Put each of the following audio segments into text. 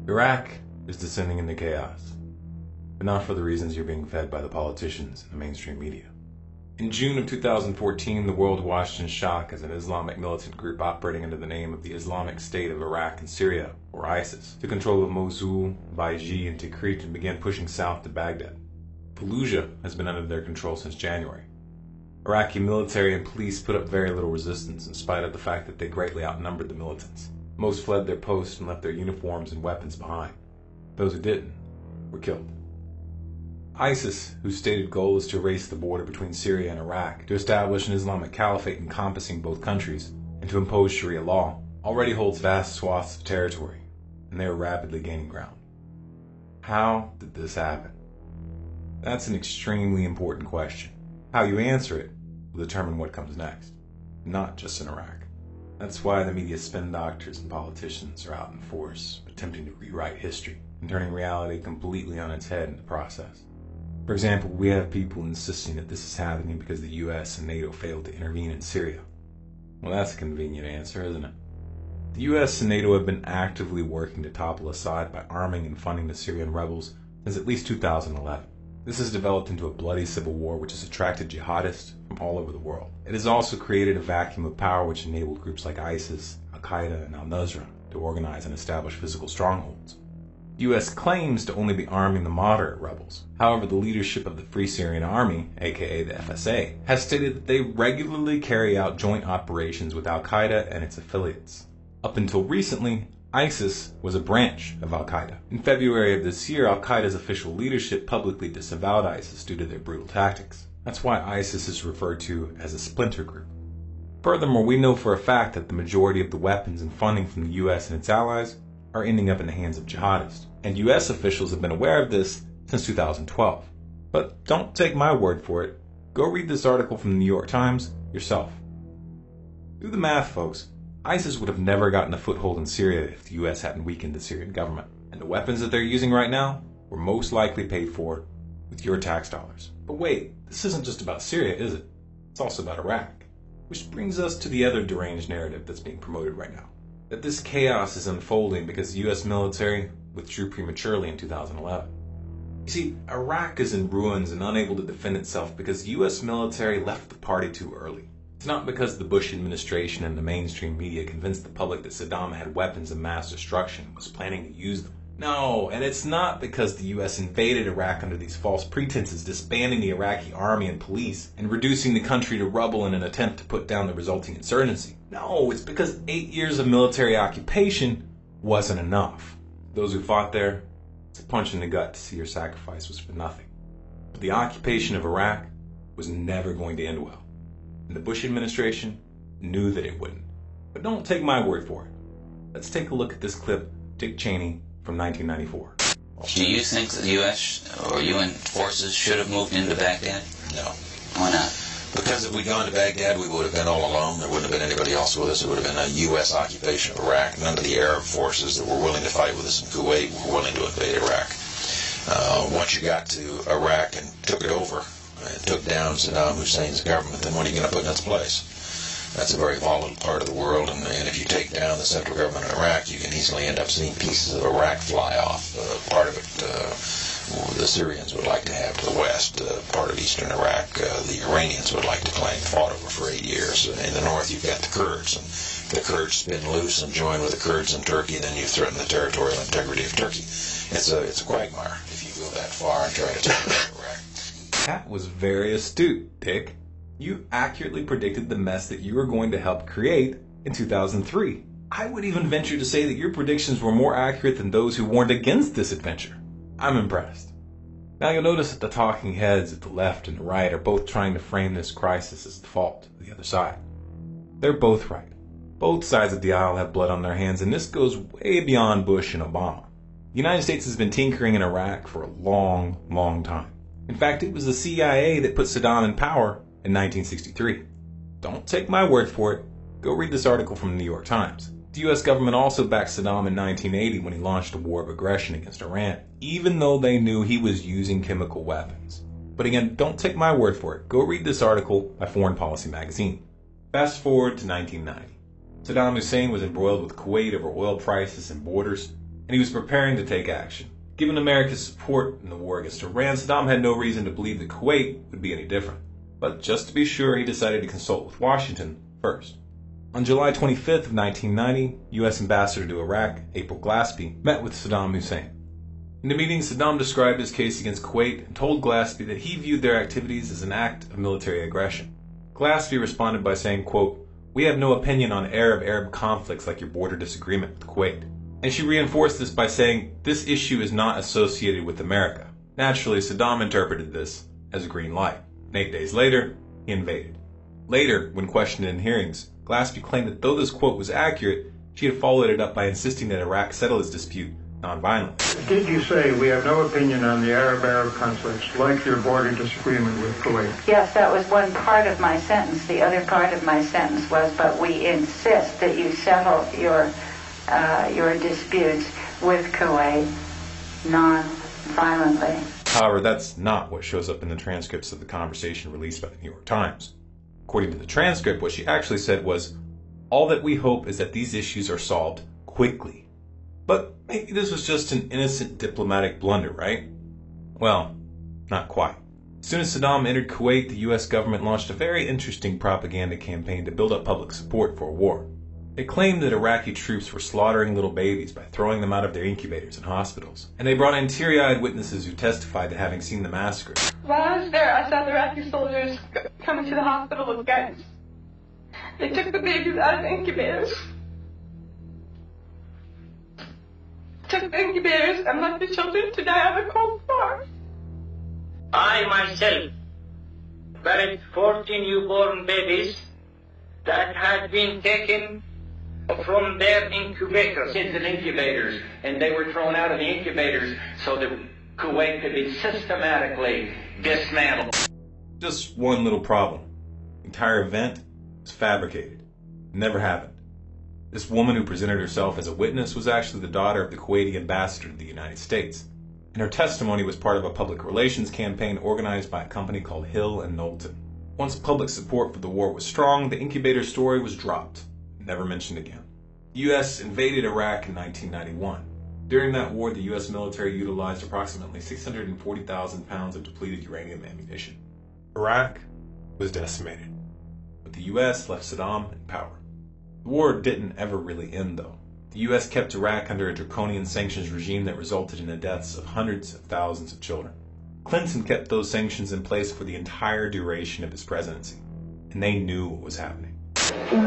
Iraq is descending into chaos, but not for the reasons you're being fed by the politicians and the mainstream media. In June of 2014, the world watched in shock as an Islamic militant group operating under the name of the Islamic State of Iraq and Syria, or ISIS, took control of Mosul, Baiji, and Tikrit and began pushing south to Baghdad. Fallujah has been under their control since January. Iraqi military and police put up very little resistance in spite of the fact that they greatly outnumbered the militants. Most fled their posts and left their uniforms and weapons behind. Those who didn't were killed. ISIS, whose stated goal is to erase the border between Syria and Iraq, to establish an Islamic caliphate encompassing both countries, and to impose Sharia law, already holds vast swaths of territory, and they are rapidly gaining ground. How did this happen? That's an extremely important question. How you answer it will determine what comes next, not just in Iraq. That's why the media spin doctors and politicians are out in force, attempting to rewrite history and turning reality completely on its head in the process. For example, we have people insisting that this is happening because the US and NATO failed to intervene in Syria. Well, that's a convenient answer, isn't it? The US and NATO have been actively working to topple Assad by arming and funding the Syrian rebels since at least 2011. This has developed into a bloody civil war which has attracted jihadists from all over the world. It has also created a vacuum of power which enabled groups like ISIS, Al-Qaeda, and Al-Nusra to organize and establish physical strongholds. The U.S. claims to only be arming the moderate rebels. However, the leadership of the Free Syrian Army, aka the FSA, has stated that they regularly carry out joint operations with Al-Qaeda and its affiliates. Up until recently, ISIS was a branch of Al-Qaeda. In February of this year, Al-Qaeda's official leadership publicly disavowed ISIS due to their brutal tactics. That's why ISIS is referred to as a splinter group. Furthermore, we know for a fact that the majority of the weapons and funding from the US and its allies are ending up in the hands of jihadists. And US officials have been aware of this since 2012. But don't take my word for it. Go read this article from the New York Times yourself. Do the math, folks. ISIS would have never gotten a foothold in Syria if the US hadn't weakened the Syrian government. And the weapons that they're using right now were most likely paid for with your tax dollars. But wait, this isn't just about Syria, is it? It's also about Iraq. Which brings us to the other deranged narrative that's being promoted right now. That this chaos is unfolding because the US military withdrew prematurely in 2011. You see, Iraq is in ruins and unable to defend itself because the US military left the party too early. It's not because the Bush administration and the mainstream media convinced the public that Saddam had weapons of mass destruction and was planning to use them. No, and it's not because the US invaded Iraq under these false pretenses, disbanding the Iraqi army and police and reducing the country to rubble in an attempt to put down the resulting insurgency. No, it's because 8 years of military occupation wasn't enough. Those who fought there, it's a punch in the gut to see your sacrifice was for nothing. But the occupation of Iraq was never going to end well. And the Bush administration knew that it wouldn't. But don't take my word for it. Let's take a look at this clip, Dick Cheney, from 1994. Do you think that the U.S. or UN forces should have moved into Baghdad? No. Why not? Because if we'd gone to Baghdad, we would have been all alone. There wouldn't have been anybody else with us. It would have been a U.S. occupation of Iraq. None of the Arab forces that were willing to fight with us in Kuwait were willing to invade Iraq. Once you got to Iraq and took it over, and took down Saddam Hussein's government, then what are you going to put in its place? That's a very volatile part of the world, and if you take down the central government of Iraq, you can easily end up seeing pieces of Iraq fly off. Part of it the Syrians would like to have to the west. Part of eastern Iraq the Iranians would like to claim, fought over for 8 years. In the north you've got the Kurds, and the Kurds spin loose and join with the Kurds in Turkey, then you threaten the territorial integrity of Turkey. It's a quagmire if you go that far and try to take down Iraq. That was very astute, Dick. You accurately predicted the mess that you were going to help create in 2003. I would even venture to say that your predictions were more accurate than those who warned against this adventure. I'm impressed. Now you'll notice that the talking heads at the left and the right are both trying to frame this crisis as the fault of the other side. They're both right. Both sides of the aisle have blood on their hands, and this goes way beyond Bush and Obama. The United States has been tinkering in Iraq for a long, long time. In fact, it was the CIA that put Saddam in power in 1963. Don't take my word for it. Go read this article from the New York Times. The US government also backed Saddam in 1980 when he launched a war of aggression against Iran, even though they knew he was using chemical weapons. But again, don't take my word for it. Go read this article by Foreign Policy magazine. Fast forward to 1990. Saddam Hussein was embroiled with Kuwait over oil prices and borders. and he was preparing to take action. Given America's support in the war against Iran, Saddam had no reason to believe that Kuwait would be any different. But just to be sure, he decided to consult with Washington first. On July 25th of 1990, U.S. Ambassador to Iraq, April Glaspie, met with Saddam Hussein. In the meeting, Saddam described his case against Kuwait and told Glaspie that he viewed their activities as an act of military aggression. Glaspie responded by saying, quote, "We have no opinion on Arab-Arab conflicts like your border disagreement with Kuwait." And she reinforced this by saying, "This issue is not associated with America." Naturally, Saddam interpreted this as a green light. And 8 days later, he invaded. Later, when questioned in hearings, Glaspie claimed that though this quote was accurate, she had followed it up by insisting that Iraq settle its dispute nonviolently. Did you say we have no opinion on the Arab-Arab conflicts, like your border disagreement with Kuwait? Yes, that was one part of my sentence. The other part of my sentence was, but we insist that you settle your disputes with Kuwait non-violently. However, that's not what shows up in the transcripts of the conversation released by the New York Times. According to the transcript, what she actually said was, "All that we hope is that these issues are solved quickly." But maybe this was just an innocent diplomatic blunder, right? Well, not quite. As soon as Saddam entered Kuwait, the U.S. government launched a very interesting propaganda campaign to build up public support for a war. They claimed that Iraqi troops were slaughtering little babies by throwing them out of their incubators in hospitals. And they brought in teary-eyed witnesses who testified to having seen the massacre. While I was there, I saw the Iraqi soldiers coming to the hospital with guns. They took the babies out of the incubators. Took the incubators and left the children to die on the cold floor. I myself buried 14 newborn babies that had been taken from their incubators. Kids in incubators, and they were thrown out of the incubators so that Kuwait could be systematically dismantled. Just one little problem. The entire event was fabricated. It never happened. This woman who presented herself as a witness was actually the daughter of the Kuwaiti ambassador to the United States, and her testimony was part of a public relations campaign organized by a company called Hill and Knowlton. Once public support for the war was strong, the incubator story was dropped, never mentioned again. The U.S. invaded Iraq in 1991. During that war, the U.S. military utilized approximately 640,000 pounds of depleted uranium ammunition. Iraq was decimated, but the U.S. left Saddam in power. The war didn't ever really end, though. The U.S. kept Iraq under a draconian sanctions regime that resulted in the deaths of hundreds of thousands of children. Clinton kept those sanctions in place for the entire duration of his presidency, and they knew what was happening.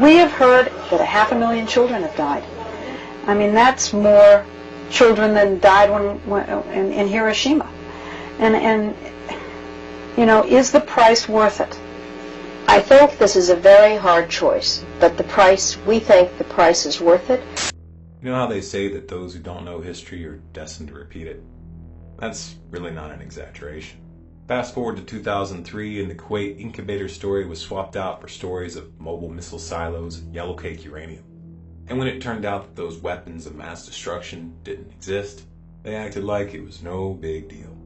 We have heard that 500,000 children have died. I mean, that's more children than died in Hiroshima. And you know, is the price worth it? I think this is a very hard choice, but we think the price is worth it. You know how they say that those who don't know history are destined to repeat it? That's really not an exaggeration. Fast forward to 2003, and the Kuwait incubator story was swapped out for stories of mobile missile silos and yellow cake uranium. And when it turned out that those weapons of mass destruction didn't exist, they acted like it was no big deal.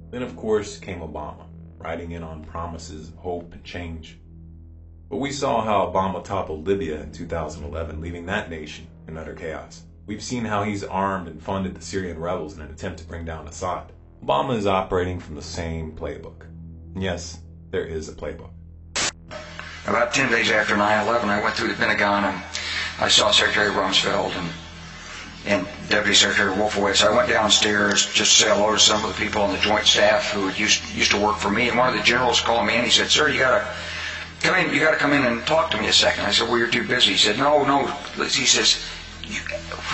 Then, of course, came Obama, riding in on promises of hope and change. But we saw how Obama toppled Libya in 2011, leaving that nation in utter chaos. We've seen how he's armed and funded the Syrian rebels in an attempt to bring down Assad. Obama is operating from the same playbook. And yes, there is a playbook. About 10 days after 9/11, I went through the Pentagon and I saw Secretary Rumsfeld and Deputy Secretary Wolfowitz. I went downstairs just to say hello to some of the people on the Joint Staff who used to work for me, and one of the generals called me in. He said, "Sir, you gotta come in and talk to me a second." I said, "Well, you're too busy." He said, No. He says,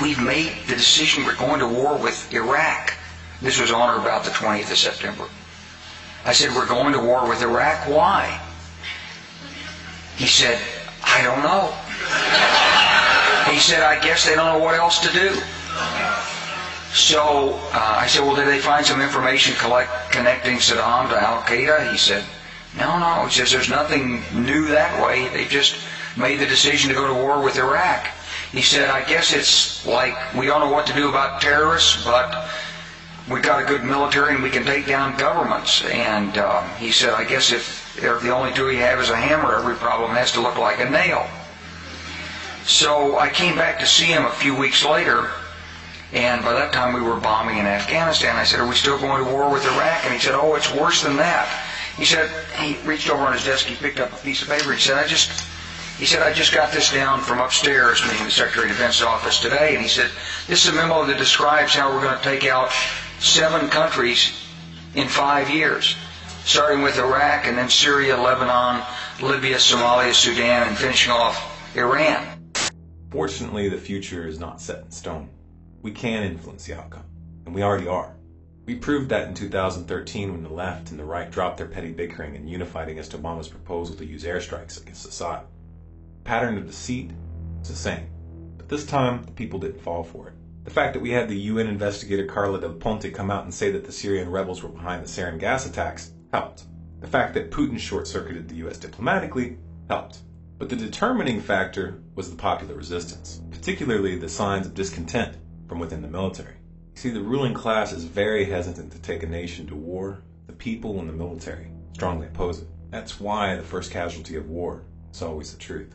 "We've made the decision. We're going to war with Iraq." This was on or about the 20th of September. I said, "We're going to war with Iraq. Why?" He said, "I don't know." He said, "I guess they don't know what else to do." So I said, "Well, did they find some information connecting Saddam to Al-Qaeda?" He said, No. He says, "There's nothing new that way. They just made the decision to go to war with Iraq." He said, "I guess it's like we don't know what to do about terrorists, but we've got a good military and we can take down governments." And he said, "I guess if the only tool you have is a hammer, every problem has to look like a nail." So I came back to see him a few weeks later, And by that time we were bombing in Afghanistan. I said, are we still going to war with Iraq? And he said, oh, it's worse than that. He said, he reached over on his desk, he picked up a piece of paper, he said, I just got this down from upstairs, meaning the Secretary of Defense's office today, and he said, this is a memo that describes how we're going to take out 7 countries in 5 years, starting with Iraq and then Syria, Lebanon, Libya, Somalia, Sudan, and finishing off Iran. Fortunately, the future is not set in stone. We can influence the outcome, and we already are. We proved that in 2013 when the left and the right dropped their petty bickering and unified against Obama's proposal to use airstrikes against Assad. The pattern of deceit is the same, but this time the people didn't fall for it. The fact that we had the UN investigator Carla Del Ponte come out and say that the Syrian rebels were behind the sarin gas attacks helped. The fact that Putin short-circuited the US diplomatically helped. But the determining factor was the popular resistance, particularly the signs of discontent from within the military. You see, the ruling class is very hesitant to take a nation to war. The people and the military strongly oppose it. That's why the first casualty of war is always the truth.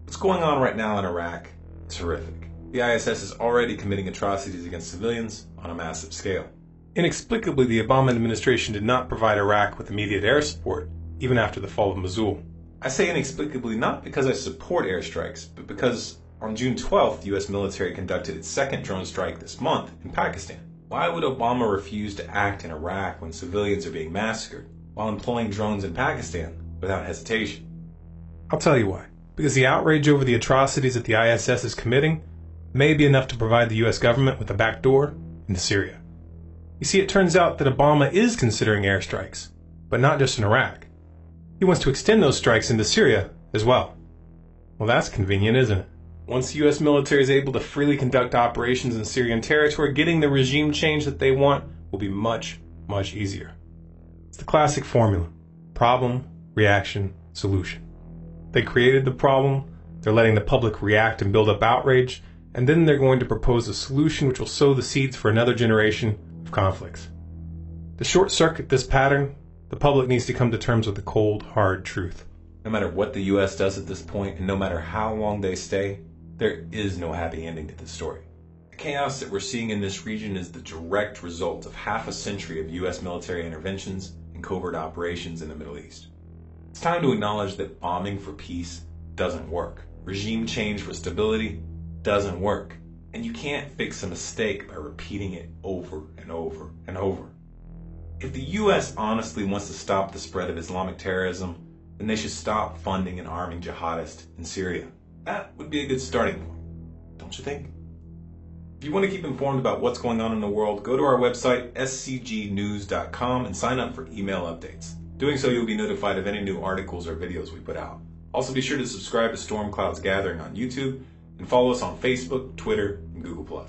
What's going on right now in Iraq is horrific. The ISS is already committing atrocities against civilians on a massive scale. Inexplicably, the Obama administration did not provide Iraq with immediate air support, even after the fall of Mosul. I say inexplicably not because I support airstrikes, but because on June 12th, the U.S. military conducted its second drone strike this month in Pakistan. Why would Obama refuse to act in Iraq when civilians are being massacred, while employing drones in Pakistan without hesitation? I'll tell you why. Because the outrage over the atrocities that the ISS is committing may be enough to provide the U.S. government with a backdoor into Syria. You see, it turns out that Obama is considering airstrikes, but not just in Iraq. He wants to extend those strikes into Syria as well. Well, that's convenient, isn't it? Once the U.S. military is able to freely conduct operations in Syrian territory, getting the regime change that they want will be much, much easier. It's the classic formula: problem, reaction, solution. They created the problem, they're letting the public react and build up outrage, and then they're going to propose a solution which will sow the seeds for another generation of conflicts. To short-circuit this pattern, the public needs to come to terms with the cold, hard truth. No matter what the U.S. does at this point, and no matter how long they stay, there is no happy ending to this story. The chaos that we're seeing in this region is the direct result of half a century of U.S. military interventions and covert operations in the Middle East. It's time to acknowledge that bombing for peace doesn't work. Regime change for stability doesn't work. And you can't fix a mistake by repeating it over and over and over. If the U.S. honestly wants to stop the spread of Islamic terrorism, then they should stop funding and arming jihadists in Syria. That would be a good starting point, don't you think? If you want to keep informed about what's going on in the world, go to our website, scgnews.com, and sign up for email updates. Doing so, you'll be notified of any new articles or videos we put out. Also, be sure to subscribe to Storm Clouds Gathering on YouTube, and follow us on Facebook, Twitter, and Google+.